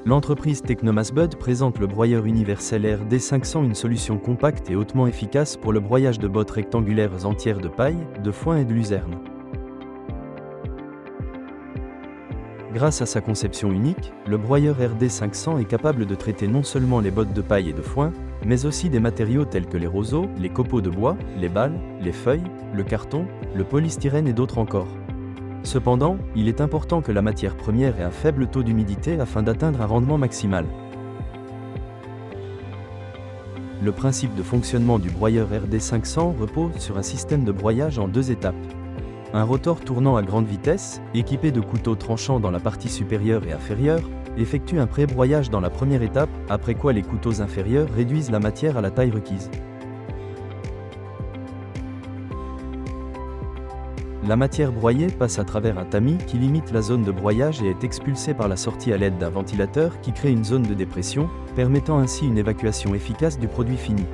L'entreprise Technomasbud présente le broyeur universel RD500, une solution compacte et hautement efficace pour le broyage de bottes rectangulaires entières de paille, de foin et de luzerne. Grâce à sa conception unique, le broyeur RD500 est capable de traiter non seulement les bottes de paille et de foin, mais aussi des matériaux tels que les roseaux, les copeaux de bois, les balles, les feuilles, le carton, le polystyrène et d'autres encore. Cependant, il est important que la matière première ait un faible taux d'humidité afin d'atteindre un rendement maximal. Le principe de fonctionnement du broyeur RD500 repose sur un système de broyage en 2 étapes. Un rotor tournant à grande vitesse, équipé de couteaux tranchants dans la partie supérieure et inférieure, effectue un pré-broyage dans la première étape, après quoi les couteaux inférieurs réduisent la matière à la taille requise. La matière broyée passe à travers un tamis qui limite la zone de broyage et est expulsée par la sortie à l'aide d'un ventilateur qui crée une zone de dépression, permettant ainsi une évacuation efficace du produit fini.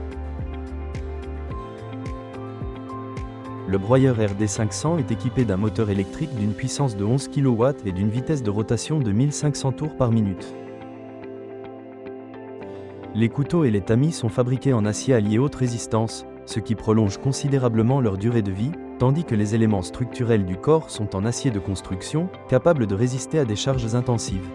Le broyeur RD500 est équipé d'un moteur électrique d'une puissance de 11 kW et d'une vitesse de rotation de 1500 tours par minute. Les couteaux et les tamis sont fabriqués en acier allié haute résistance, ce qui prolonge considérablement leur durée de vie, tandis que les éléments structurels du corps sont en acier de construction, capables de résister à des charges intensives.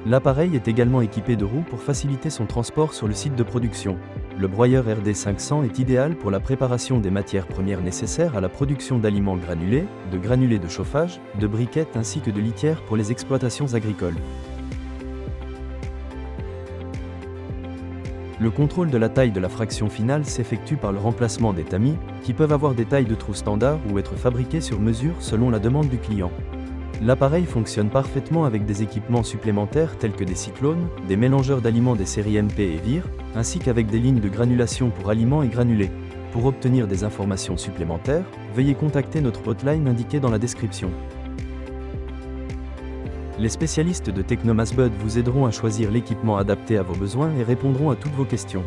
L'appareil est également équipé de roues pour faciliter son transport sur le site de production. Le broyeur RD500 est idéal pour la préparation des matières premières nécessaires à la production d'aliments granulés, de granulés de chauffage, de briquettes ainsi que de litières pour les exploitations agricoles. Le contrôle de la taille de la fraction finale s'effectue par le remplacement des tamis, qui peuvent avoir des tailles de trous standards ou être fabriqués sur mesure selon la demande du client. L'appareil fonctionne parfaitement avec des équipements supplémentaires tels que des cyclones, des mélangeurs d'aliments des séries MP et VIR, ainsi qu'avec des lignes de granulation pour aliments et granulés. Pour obtenir des informations supplémentaires, veuillez contacter notre hotline indiquée dans la description. Les spécialistes de Technomasbud vous aideront à choisir l'équipement adapté à vos besoins et répondront à toutes vos questions.